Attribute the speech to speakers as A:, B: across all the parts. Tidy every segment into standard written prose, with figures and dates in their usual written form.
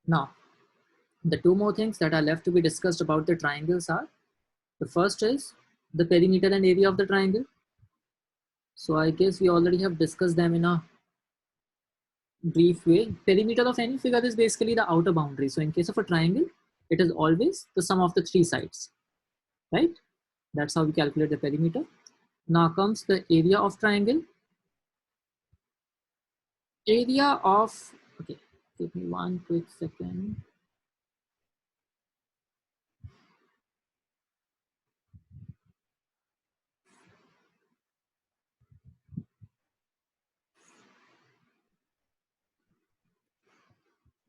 A: Now, the two more things that are left to be discussed about the triangles are, the first is the perimeter and area of the triangle. So I guess we already have discussed them in a brief way. Perimeter of any figure is basically the outer boundary. So in case of a triangle, it is always the sum of the three sides, right? That's how we calculate the perimeter. Now comes the area of triangle. Area of, okay, give me one quick second.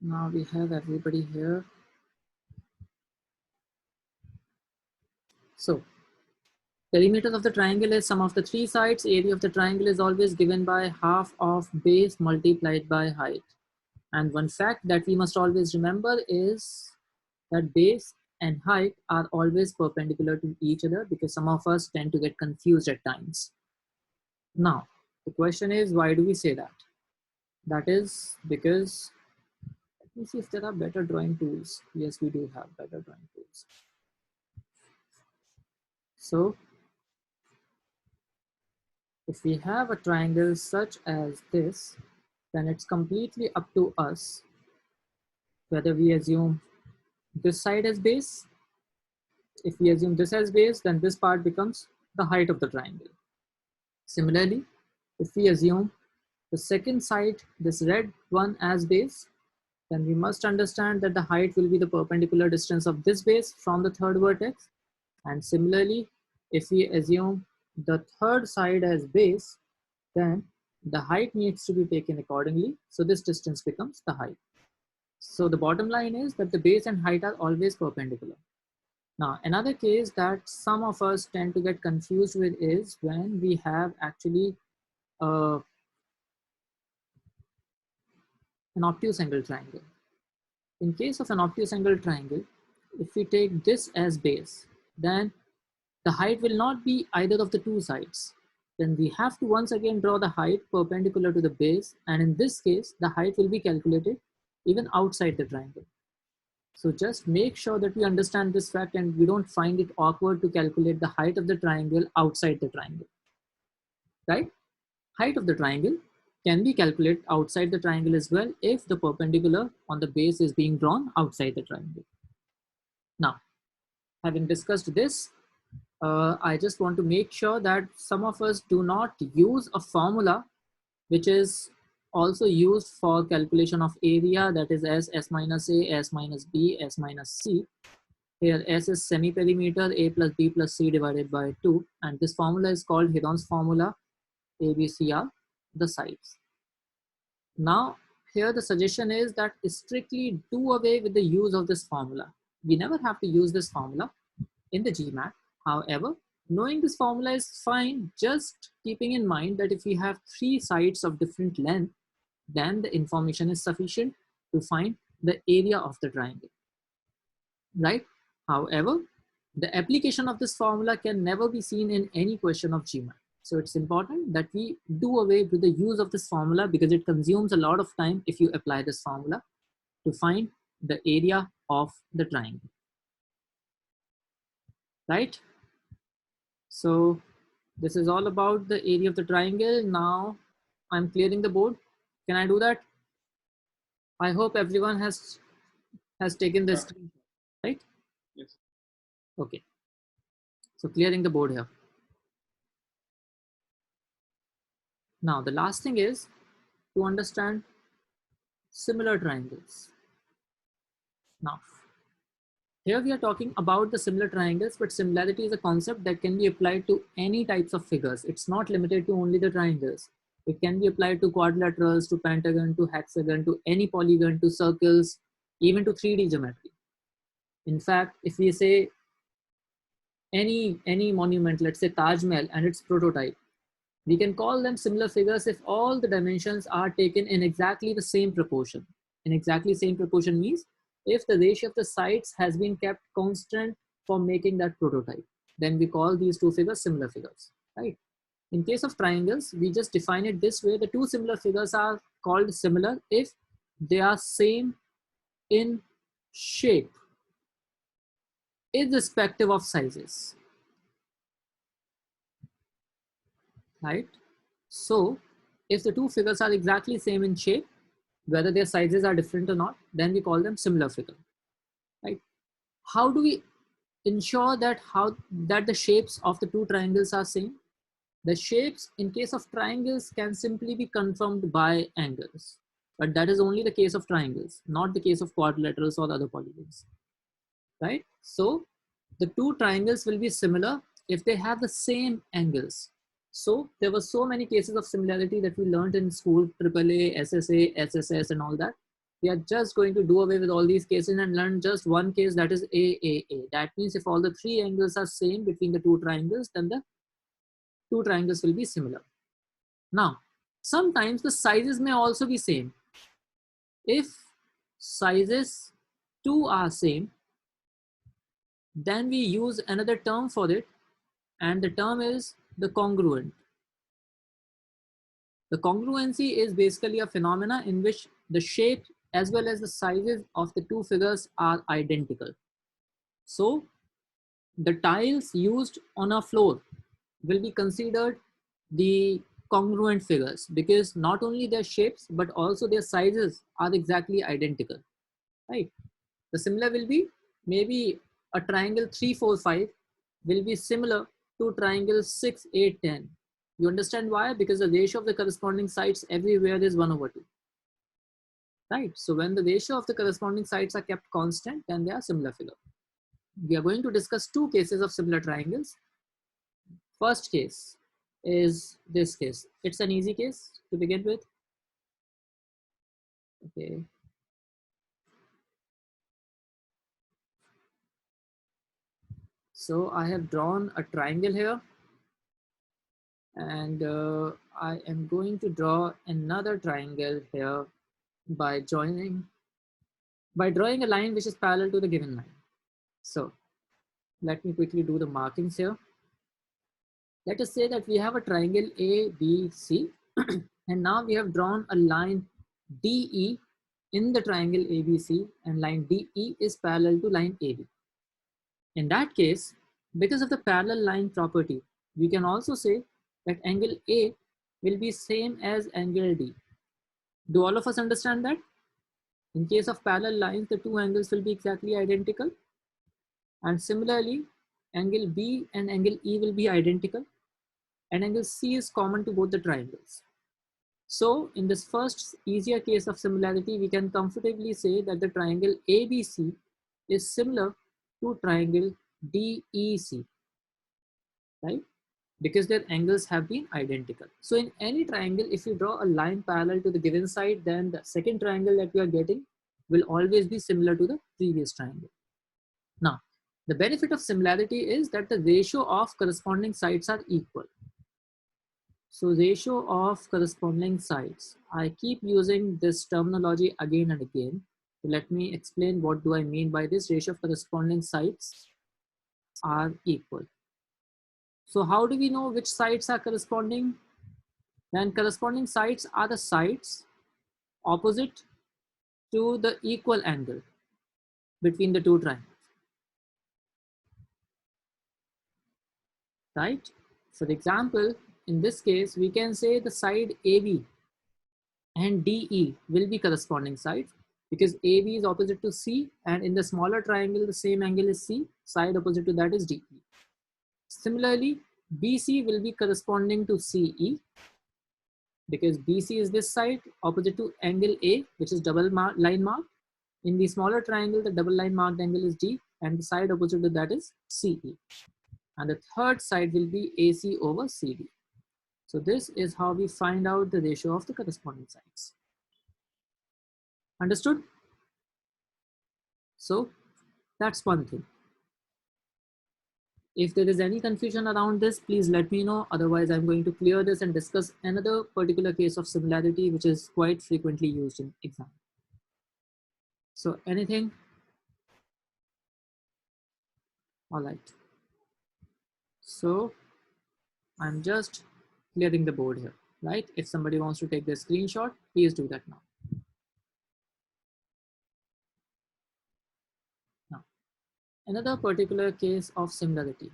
A: Now we have everybody here. So perimeter of the triangle is sum of the three sides. Area of the triangle is always given by half of base multiplied by height. And one fact that we must always remember is that base and height are always perpendicular to each other, because some of us tend to get confused at times. Now, the question is, why do we say that? That is because, let me see if there are better drawing tools. Yes, we do have better drawing tools. So if we have a triangle such as this, then it's completely up to us whether we assume this side as base. If we assume this as base, then this part becomes the height of the triangle. Similarly, if we assume the second side, this red one, as base, then we must understand that the height will be the perpendicular distance of this base from the third vertex. And similarly, if we assume the third side as base, then the height needs to be taken accordingly. So this distance becomes the height. So the bottom line is that the base and height are always perpendicular. Now, another case that some of us tend to get confused with is when we have actually an obtuse angle triangle. In case of an obtuse angle triangle, if we take this as base, then the height will not be either of the two sides. Then we have to once again draw the height perpendicular to the base, and in this case, the height will be calculated even outside the triangle. So just make sure that we understand this fact and we don't find it awkward to calculate the height of the triangle outside the triangle, right? Height of the triangle can be calculated outside the triangle as well if the perpendicular on the base is being drawn outside the triangle. Now, having discussed this, I just want to make sure that some of us do not use a formula which is also used for calculation of area, that is S minus A, S minus B, S minus C. Here S is semi-perimeter, A plus B plus C divided by 2, and this formula is called Heron's formula. A, B, C are the sides. Now here the suggestion is that strictly do away with the use of this formula. We never have to use this formula in the GMAT. However, knowing this formula is fine, just keeping in mind that if we have three sides of different length, then the information is sufficient to find the area of the triangle, right? However, the application of this formula can never be seen in any question of GMAT. So it's important that we do away with the use of this formula, because it consumes a lot of time if you apply this formula to find the area of the triangle, right? So this is all about the area of the triangle. Now I'm clearing the board. Can I do that? I hope everyone has taken this, right?
B: Yes.
A: Okay. So clearing the board here. Now the last thing is to understand similar triangles. Now, here we are talking about the similar triangles, but similarity is a concept that can be applied to any types of figures. It's not limited to only the triangles. It can be applied to quadrilaterals, to pentagon, to hexagon, to any polygon, to circles, even to 3D geometry. In fact, if we say any monument, let's say Taj Mahal and its prototype, we can call them similar figures if all the dimensions are taken in exactly the same proportion. In exactly same proportion means if the ratio of the sides has been kept constant for making that prototype, then we call these two figures similar figures, right? In case of triangles, we just define it this way: the two similar figures are called similar if they are same in shape irrespective of sizes, right? So if the two figures are exactly same in shape, whether their sizes are different or not, then we call them similar figure, right? How do we ensure that the shapes of the two triangles are same? The shapes in case of triangles can simply be confirmed by angles, but that is only the case of triangles, not the case of quadrilaterals or other polygons, right? So the two triangles will be similar if they have the same angles. So there were so many cases of similarity that we learned in school, AAA, SSA, SSS and all that. We are just going to do away with all these cases and learn just one case, that is AAA. That means if all the three angles are same between the two triangles, then the two triangles will be similar. Now, sometimes the sizes may also be same. If sizes 2 are same, then we use another term for it, and the term is the congruent. The congruency is basically a phenomena in which the shape as well as the sizes of the two figures are identical. So the tiles used on a floor will be considered the congruent figures because not only their shapes but also their sizes are exactly identical, right? The similar will be maybe a triangle 3, 4, 5 will be similar to triangle 6, 8, 10. You understand why? Because the ratio of the corresponding sides everywhere is 1/2, right? So when the ratio of the corresponding sides are kept constant, then they are similar figure. We are going to discuss two cases of similar triangles. First case is this case. It's an easy case to begin with. Okay. So I have drawn a triangle here, and I am going to draw another triangle here by drawing a line which is parallel to the given line. So let me quickly do the markings here. Let us say that we have a triangle ABC and now we have drawn a line DE in the triangle ABC, and line DE is parallel to line AB. In that case, because of the parallel line property, we can also say that angle A will be same as angle D. Do all of us understand that? In case of parallel lines, the two angles will be exactly identical. And similarly, angle B and angle E will be identical. And angle C is common to both the triangles. So in this first easier case of similarity, we can comfortably say that the triangle ABC is similar to triangle DEC, right? Because their angles have been identical. So in any triangle, if you draw a line parallel to the given side, then the second triangle that we are getting will always be similar to the previous triangle. Now, the benefit of similarity is that the ratio of corresponding sides are equal. So ratio of corresponding sides. I keep using this terminology again and again. So let me explain what do I mean by this. Ratio of corresponding sides are equal. So how do we know which sides are corresponding? Then corresponding sides are the sides opposite to the equal angle between the two triangles, right? For example, in this case, we can say the side AB and DE will be corresponding sides because AB is opposite to C, and in the smaller triangle, the same angle is C, side opposite to that is DE. Similarly, BC will be corresponding to CE because BC is this side opposite to angle A, which is line mark. In the smaller triangle, the double line marked angle is D, and the side opposite to that is CE. And the third side will be AC over CD. So this is how we find out the ratio of the corresponding sides. Understood? So that's one thing. If there is any confusion around this, please let me know. Otherwise, I'm going to clear this and discuss another particular case of similarity, which is quite frequently used in exam. So anything? All right. So I'm just clearing the board here, right? If somebody wants to take the screenshot, please do that now. Another particular case of similarity.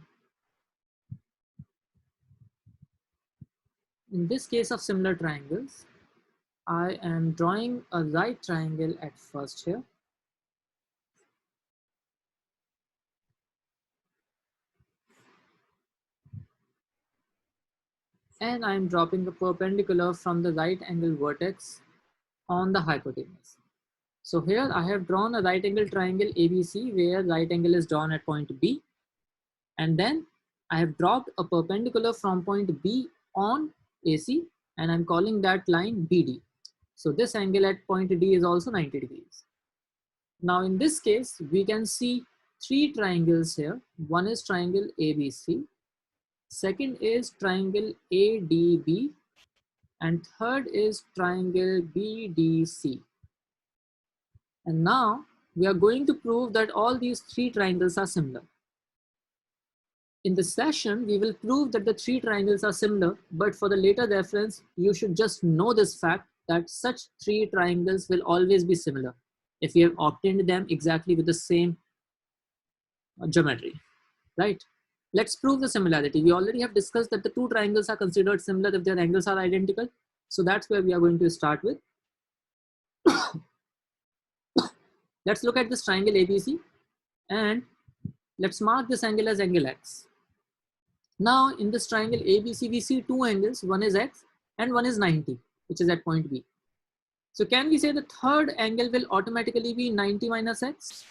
A: In this case of similar triangles, I am drawing a right triangle at first here. And I am dropping a perpendicular from the right angle vertex on the hypotenuse. So here I have drawn a right angle triangle ABC where right angle is drawn at point B. And then I have dropped a perpendicular from point B on AC and I'm calling that line BD. So this angle at point D is also 90 degrees. Now in this case, we can see three triangles here. One is triangle ABC, second is triangle ADB, and third is triangle BDC. And now we are going to prove that all these three triangles are similar. In this session, we will prove that the three triangles are similar, but for the later reference, you should just know this fact that such three triangles will always be similar if we have obtained them exactly with the same geometry, right? Let's prove the similarity. We already have discussed that the two triangles are considered similar if their angles are identical. So that's where we are going to start with. Let's look at this triangle ABC and let's mark this angle as angle X. Now in this triangle ABC, we see two angles, one is X and one is 90, which is at point B. So can we say the third angle will automatically be 90 minus X?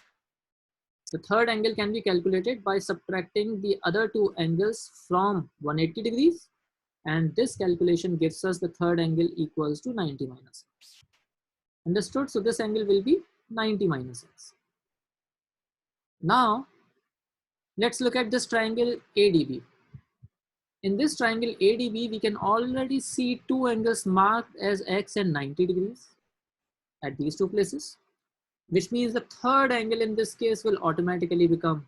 A: The third angle can be calculated by subtracting the other two angles from 180 degrees. And this calculation gives us the third angle equals to 90 minus X. Understood? So this angle will be 90 minus X. Now, let's look at this triangle ADB. In this triangle ADB, we can already see two angles marked as X and 90 degrees at these two places, which means the third angle in this case will automatically become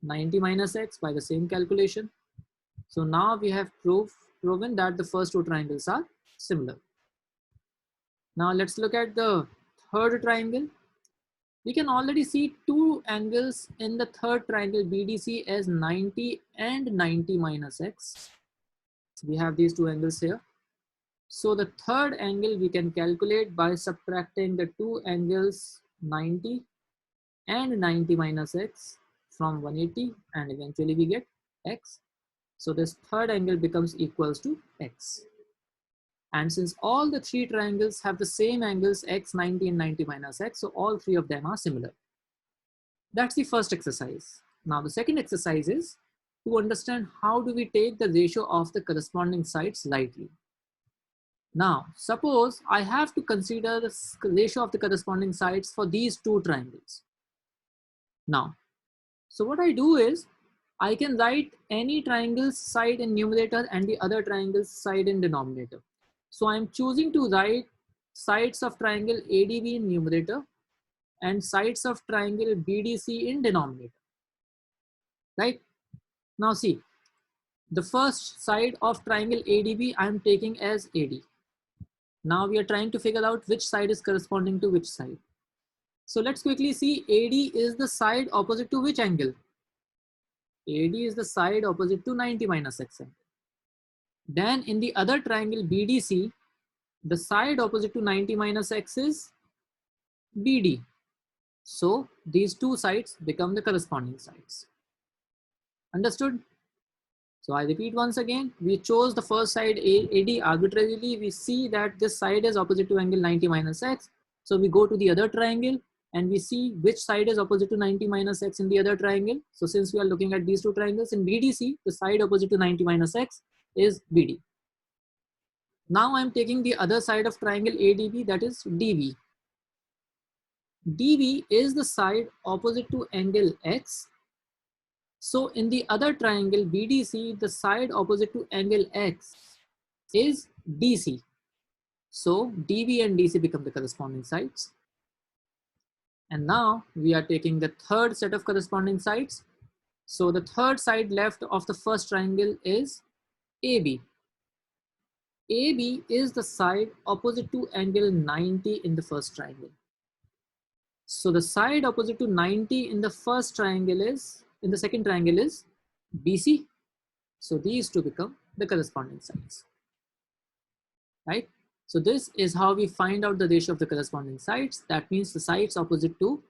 A: 90 minus X by the same calculation. So now we have proven that the first two triangles are similar. Now let's look at the third triangle. We can already see two angles in the third triangle BDC as 90 and 90 minus X. We have these two angles here. So the third angle we can calculate by subtracting the two angles 90 and 90 minus X from 180 and eventually we get X. So this third angle becomes equals to X. And since all the three triangles have the same angles X, 90 and 90 minus X, so all three of them are similar. That's the first exercise. Now the second exercise is to understand how do we take the ratio of the corresponding sides lightly. Now, suppose I have to consider the ratio of the corresponding sides for these two triangles. Now, so what I do is I can write any triangle's side in numerator and the other triangle's side in denominator. So I'm choosing to write sides of triangle ADB in numerator and sides of triangle BDC in denominator, right? Now see, the first side of triangle ADB I'm taking as AD. Now we are trying to figure out which side is corresponding to which side. So let's quickly see, AD is the side opposite to which angle? AD is the side opposite to 90 minus X angle. Then in the other triangle BDC, the side opposite to 90 minus X is BD. So these two sides become the corresponding sides. Understood? So I repeat once again, we chose the first side AD arbitrarily. We see that this side is opposite to angle 90 minus X. So we go to the other triangle and we see which side is opposite to 90 minus X in the other triangle. So since we are looking at these two triangles in BDC, the side opposite to 90 minus X is BD. Now I'm taking the other side of triangle ADB, that is DB. DB is the side opposite to angle X. So in the other triangle BDC, the side opposite to angle X is DC. So DB and DC become the corresponding sides. And now we are taking the third set of corresponding sides. So the third side left of the first triangle is AB. AB is the side opposite to angle 90 in the first triangle. So the side opposite to 90 in the first triangle is, in the second triangle is BC. So these two become the corresponding sides, right? So this is how we find out the ratio of the corresponding sides. That means the sides opposite to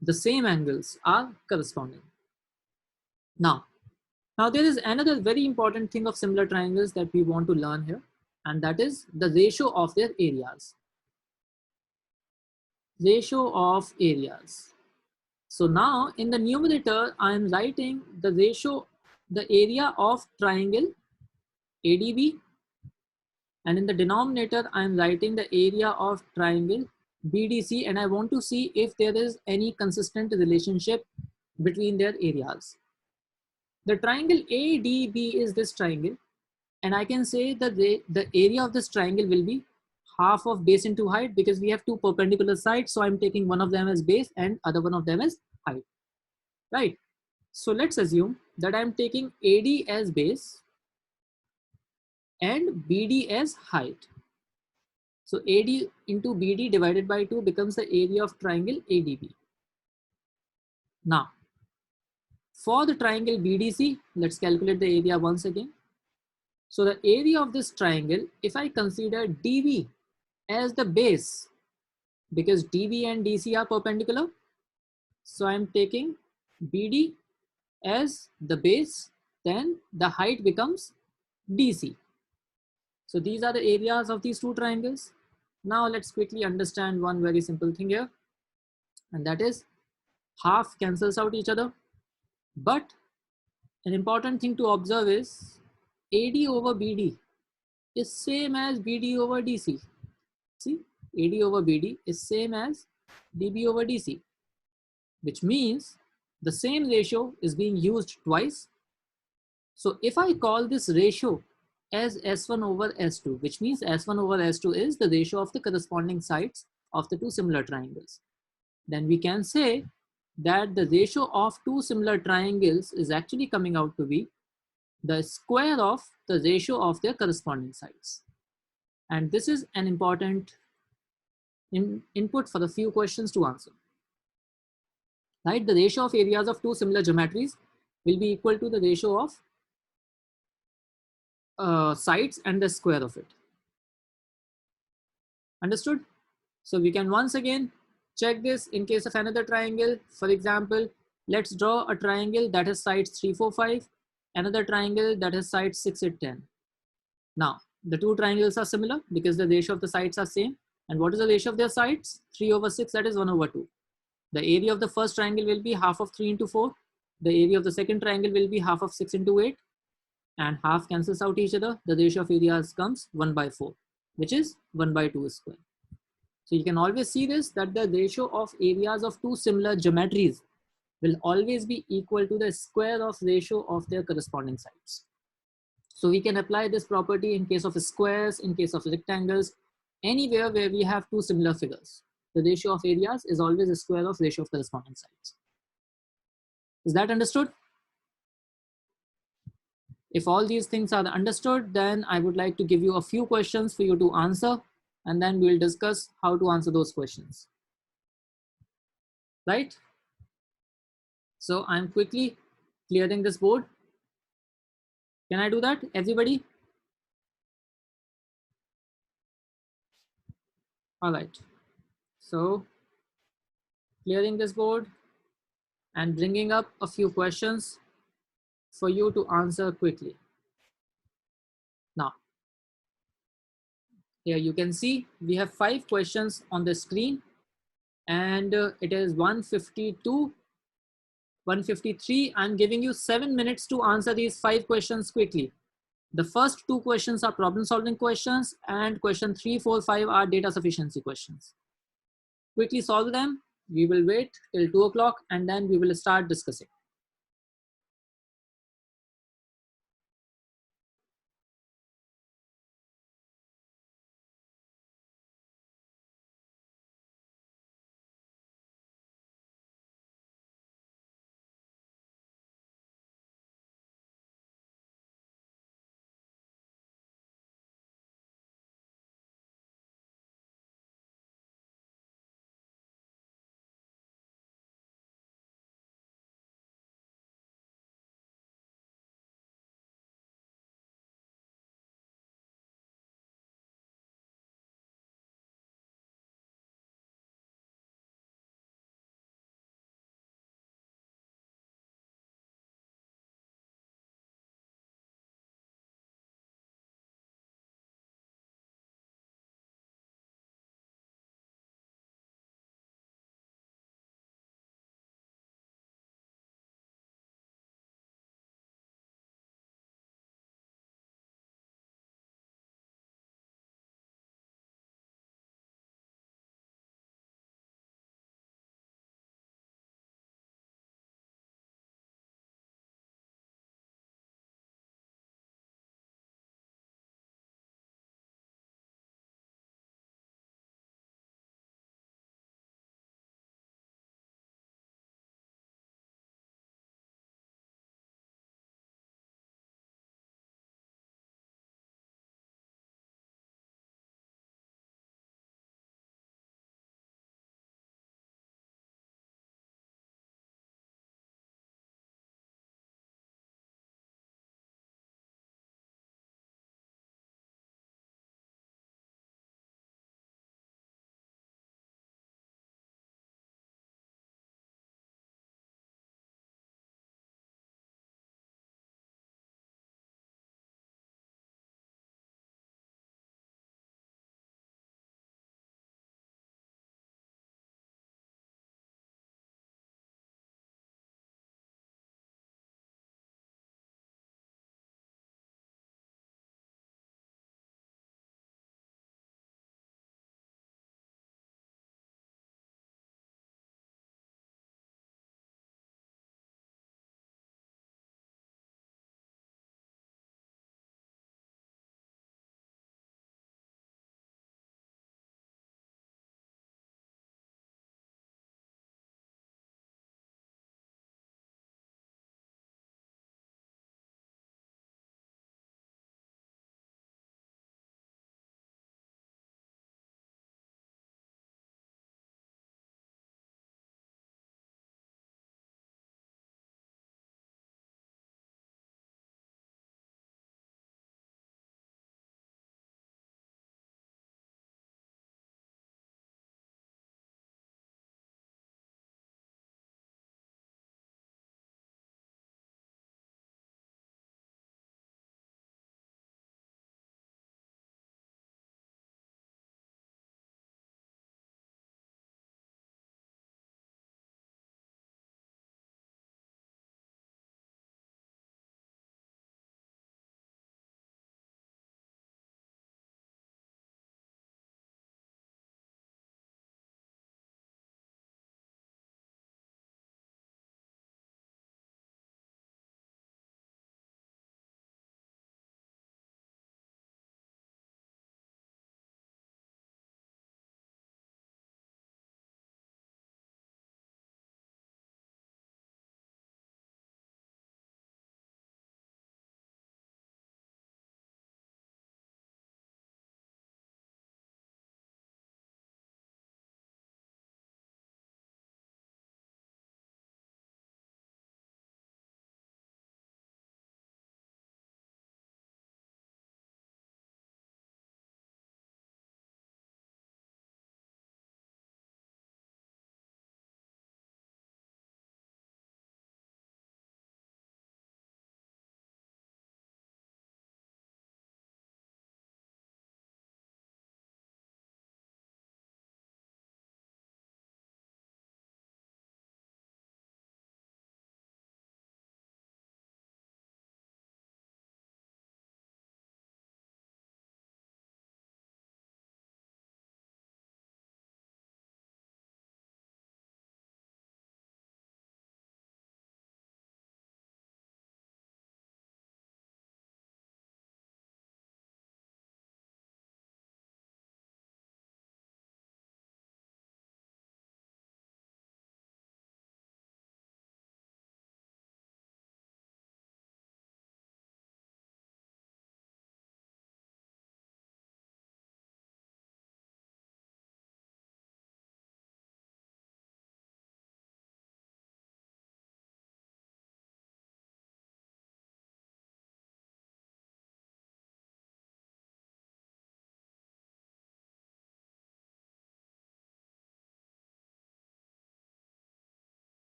A: the same angles are corresponding. Now there is another very important thing of similar triangles that we want to learn here, and that is the ratio of their areas. Ratio of areas. So now in the numerator, I am writing the ratio, the area of triangle ADB, and in the denominator, I am writing the area of triangle BDC, and I want to see if there is any consistent relationship between their areas. The triangle ADB is this triangle, and I can say that the area of this triangle will be half of base into height, because we have two perpendicular sides. So I'm taking one of them as base and other one of them as height, right? So let's assume that I'm taking AD as base and BD as height. So AD into BD divided by 2 becomes the area of triangle ADB. Now, for the triangle BDC, let's calculate the area once again. So the area of this triangle, if I consider DB as the base, because DB and DC are perpendicular, so I'm taking BD as the base, then the height becomes DC. So these are the areas of these two triangles. Now let's quickly understand one very simple thing here, and that is half cancels out each other. But an important thing to observe is AD over BD is same as BD over DC. See, AD over BD is same as DB over DC, which means the same ratio is being used twice. So if I call this ratio as S1 over S2, which means S1 over S2 is the ratio of the corresponding sides of the two similar triangles, then we can say that the ratio of two similar triangles is actually coming out to be the square of the ratio of their corresponding sides. And this is an important input for the few questions to answer. Right? The ratio of areas of two similar geometries will be equal to the ratio of sides and the square of it. Understood? So we can once again check this in case of another triangle. For example, let's draw a triangle that has sides 3, 4, 5, another triangle that has sides 6, 8, 10. Now, the two triangles are similar because the ratio of the sides are same. And what is the ratio of their sides? 3 over 6, that is 1 over 2. The area of the first triangle will be half of 3 into 4. The area of the second triangle will be half of 6 into 8. And half cancels out each other. The ratio of areas comes 1 by 4, which is 1 by 2 square. So you can always see this, that the ratio of areas of two similar geometries will always be equal to the square of ratio of their corresponding sides. So we can apply this property in case of squares, in case of rectangles, anywhere where we have two similar figures. The ratio of areas is always a square of ratio of corresponding sides. Is that understood? If all these things are understood, then I would like to give you a few questions for you to answer, and then we'll discuss how to answer those questions. Right? So I'm quickly clearing this board. Can I do that, everybody? All right. So clearing this board and bringing up a few questions for you to answer quickly. Now, here you can see we have 5 questions on the screen, and it is 152, 153. I'm giving you 7 minutes to answer these 5 questions quickly. The first 2 questions are problem solving questions, and question 3, 4, 5 are data sufficiency questions. Quickly solve them. We will wait till 2 o'clock and then we will start discussing.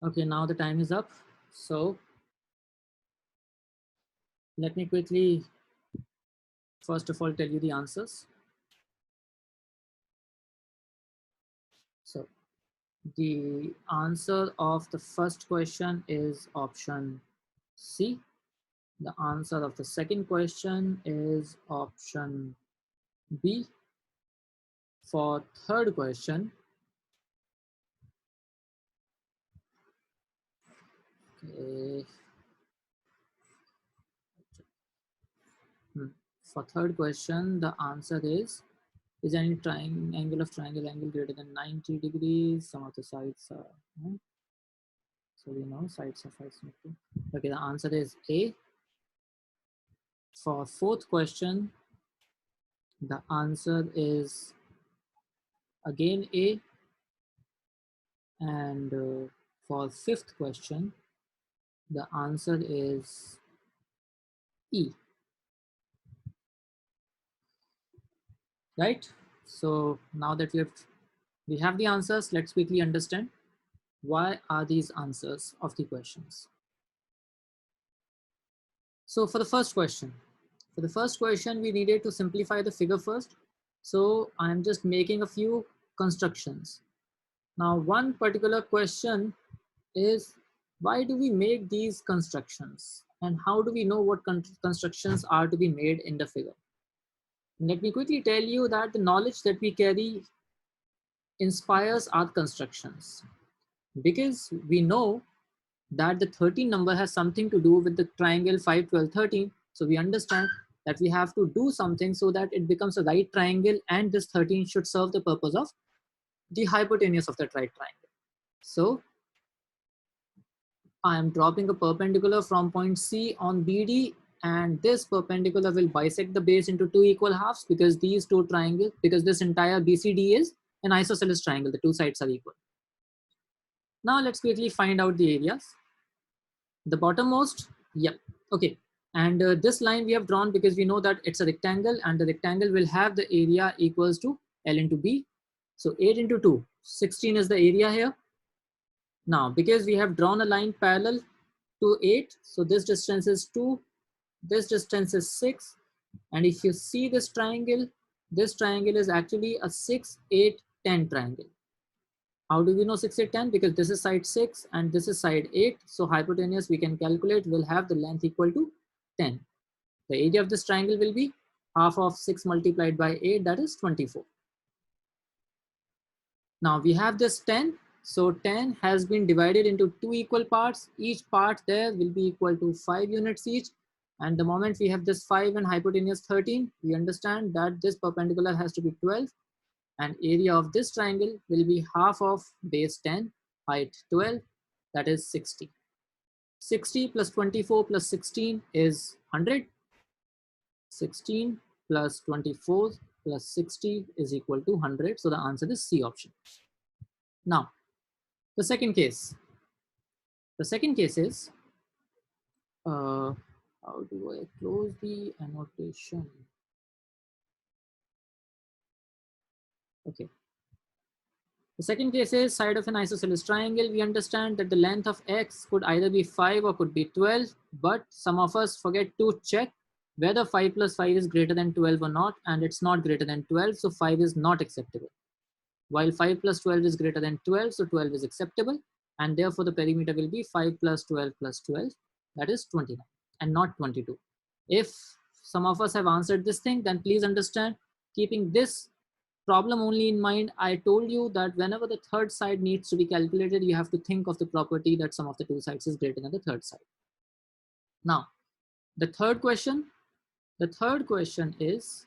A: Okay, now the time is up. So let me quickly, first of all, tell you the answers. So the answer of the first question is option C. The answer of the second question is option B. For third question, okay, hmm, for third question, the answer is any angle of triangle angle greater than 90 degrees? Some of the sides are, so we know sides are 5 Okay, the answer is A. For fourth question, the answer is again A. And for fifth question, the answer is E, right? So now that we have the answers, let's quickly understand why are these answers of the questions. So for the first question, we needed to simplify the figure first. So I'm just making a few constructions. Now, one particular question is, why do we make these constructions? And how do we know what constructions are to be made in the figure? Let me quickly tell you that the knowledge that we carry inspires our constructions, because we know that the 13 number has something to do with the triangle 5, 12, 13. So we understand that we have to do something so that it becomes a right triangle, and this 13 should serve the purpose of the hypotenuse of that right triangle. So I am dropping a perpendicular from point C on BD, and this perpendicular will bisect the base into two equal halves, because these two triangles, because this entire BCD is an isosceles triangle, the two sides are equal. Now let's quickly find out the areas. The bottommost, yep, okay. And this line we have drawn because we know that it's a rectangle, and the rectangle will have the area equals to L into B. So 8 into 2, 16 is the area here. Now, because we have drawn a line parallel to 8, so this distance is 2, this distance is 6. And if you see this triangle is actually a 6, 8, 10 triangle. How do we know 6, 8, 10? Because this is side 6 and this is side 8. So hypotenuse we can calculate will have the length equal to 10. The area of this triangle will be half of 6 multiplied by 8, that is 24. Now we have this 10. So 10 has been divided into two equal parts. Each part there will be equal to 5 units each. And the moment we have this 5 and hypotenuse 13, we understand that this perpendicular has to be 12. And area of this triangle will be half of base 10, height 12, that is 60. 60 plus 24 plus 16 is 100. 16 plus 24 plus 60 is equal to 100. So the answer is C option. Now, the second case. The second case is, how do I close the annotation? Okay. The second case is side of an isosceles triangle. We understand that the length of x could either be 5 or could be 12, but some of us forget to check whether 5 plus 5 is greater than 12 or not, and it's not greater than 12, so 5 is not acceptable. While 5 plus 12 is greater than 12, so 12 is acceptable, and therefore the perimeter will be 5 plus 12 plus 12, that is 29, and not 22. If some of us have answered this thing, then please understand, keeping this problem only in mind, I told you that whenever the third side needs to be calculated, you have to think of the property that sum of the two sides is greater than the third side. Now, the third question is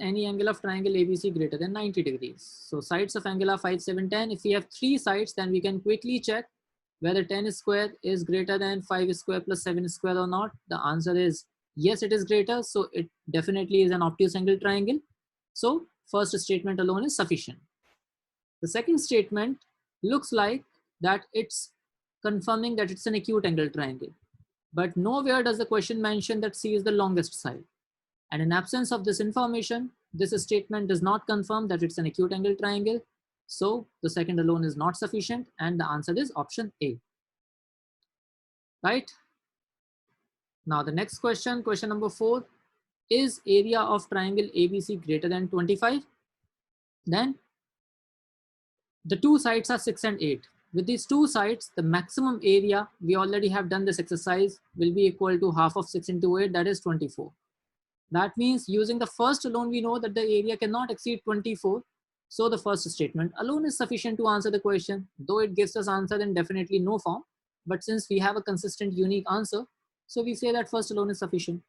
A: any angle of triangle ABC greater than 90 degrees? So sides of angle are 5, 7, 10. If we have three sides, then we can quickly check whether 10 square is greater than 5 square plus 7 square or not. The answer is yes, it is greater. So it definitely is an obtuse angle triangle. So first statement alone is sufficient. The second statement looks like that it's confirming that it's an acute angle triangle. But nowhere does the question mention that C is the longest side. And in absence of this information, this statement does not confirm that it's an acute angle triangle. So the second alone is not sufficient, and the answer is option A. Right? Now the next question, question number 4, is area of triangle ABC greater than 25? Then the two sides are 6 and 8. With these two sides, the maximum area, we already have done this exercise, will be equal to half of 6 into 8, that is 24. That means using the first alone, we know that the area cannot exceed 24. So the first statement alone is sufficient to answer the question, though it gives us answer in definitely no form. But since we have a consistent unique answer, so we say that first alone is sufficient.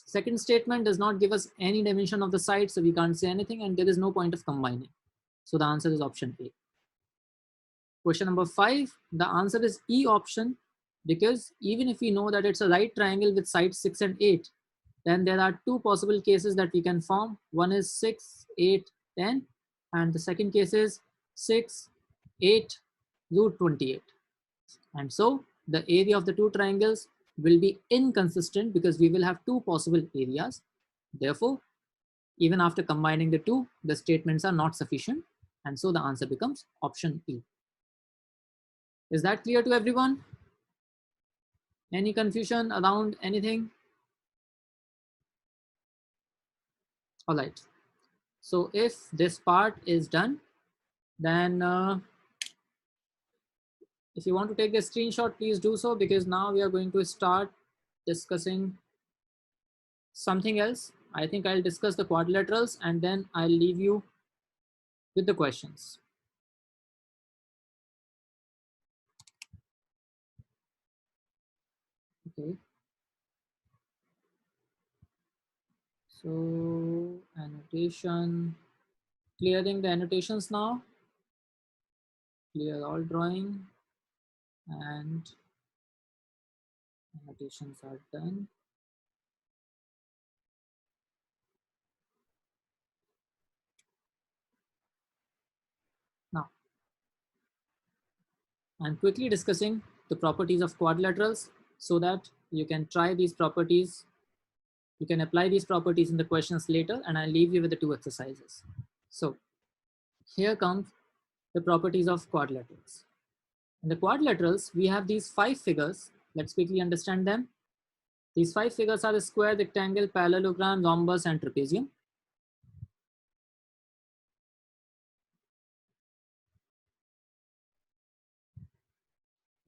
A: Second statement does not give us any dimension of the side, so we can't say anything, and there is no point of combining. So the answer is option A. Question number 5, the answer is E option, because even if we know that it's a right triangle with sides 6 and 8, then there are two possible cases that we can form. One is 6, 8, 10, and the second case is 6, 8, root 28. And so the area of the two triangles will be inconsistent because we will have two possible areas. Therefore, even after combining the two, the statements are not sufficient. And so the answer becomes option E. Is that clear to everyone? Any confusion around anything? All right. So if this part is done, then if you want to take a screenshot, please do so, because now we are going to start discussing something else. I think I'll discuss the quadrilaterals and then I'll leave you with the questions. Okay. So annotation, clearing the annotations now. Clear all drawing and annotations are done. Now, I'm quickly discussing the properties of quadrilaterals so that you can try these properties. You can apply these properties in the questions later, and I'll leave you with the two exercises. So here comes the properties of quadrilaterals. In the quadrilaterals, we have these 5 figures. Let's quickly understand them. These 5 figures are the square, rectangle, parallelogram, rhombus, and trapezium.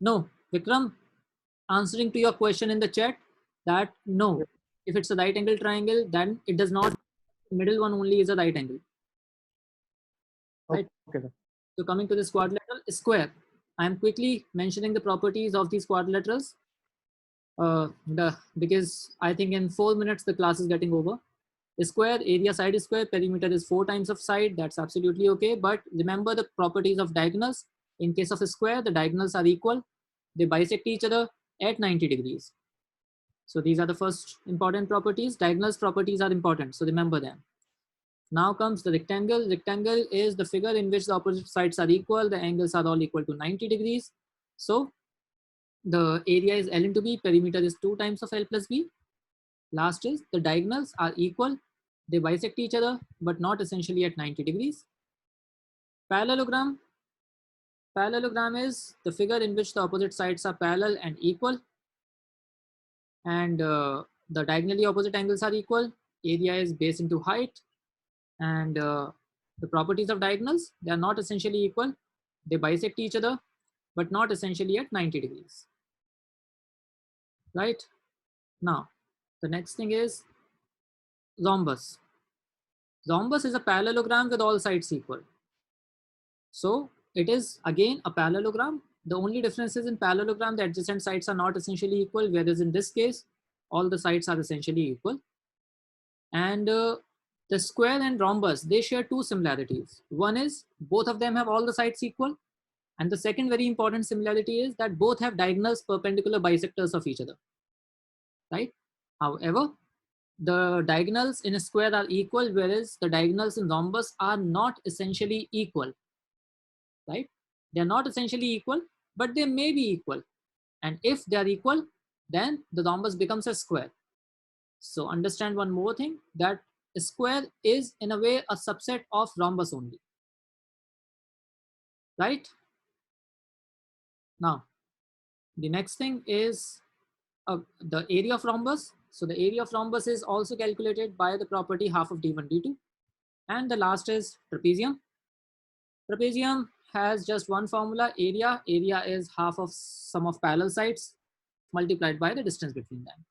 A: No, Vikram, answering to your question in the chat, that no, if it's a right angle triangle, then it does not, the middle one only is a right angle. Right?
B: Okay.
A: So coming to this quadrilateral square, I am quickly mentioning the properties of these quadrilaterals because I think in 4 minutes the class is getting over. The square, area side is square, perimeter is 4 times of side, that's absolutely okay. But remember the properties of diagonals. In case of a square, the diagonals are equal. They bisect each other at 90 degrees. So these are the first important properties. Diagonals properties are important, so remember them. Now comes the rectangle. Rectangle is the figure in which the opposite sides are equal. The angles are all equal to 90 degrees. So the area is L into B, perimeter is 2 times of L plus B. Last is the diagonals are equal. They bisect each other, but not essentially at 90 degrees. Parallelogram. Parallelogram is the figure in which the opposite sides are parallel and equal. And the diagonally opposite angles are equal. Area is base into height. And the properties of diagonals, they are not essentially equal. They bisect each other, but not essentially at 90 degrees. Right? Now, the next thing is rhombus. Rhombus is a parallelogram with all sides equal. So it is again a parallelogram. The only difference is in parallelogram, the adjacent sides are not essentially equal, whereas in this case, all the sides are essentially equal. And the square and rhombus, they share 2 similarities. One is both of them have all the sides equal. And the second very important similarity is that both have diagonals perpendicular bisectors of each other. Right? However, the diagonals in a square are equal, whereas the diagonals in rhombus are not essentially equal. Right? They're not essentially equal, but they may be equal. And if they're equal, then the rhombus becomes a square. So understand one more thing, that a square is in a way a subset of rhombus only. right? Now, the next thing is the area of rhombus. So the area of rhombus is also calculated by the property half of d1, d2. And the last is trapezium. Trapezium has just one formula, area. Area is half of sum of parallel sides multiplied by the distance between them.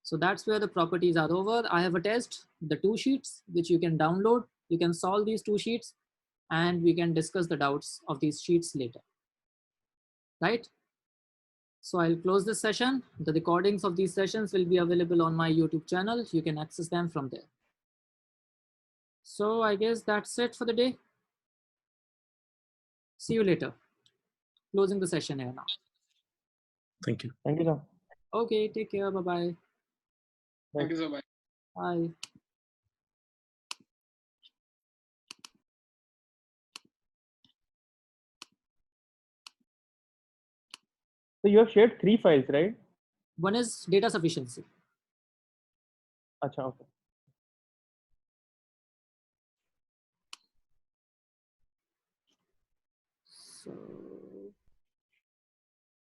A: So that's where the properties are over. I have attached the 2 sheets which you can download. You can solve these 2 sheets and we can discuss the doubts of these sheets later, right? So I'll close this session. The recordings of these sessions will be available on my YouTube channel. You can access them from there. So I guess that's it for the day. See you later. Closing the session here now.
B: Thank you.
C: Thank you, sir.
A: Okay, take care. Bye-bye.
D: Thank you so much.
A: Bye.
C: So you have shared 3 files, right?
A: One is data sufficiency.
C: Acha, okay.
A: So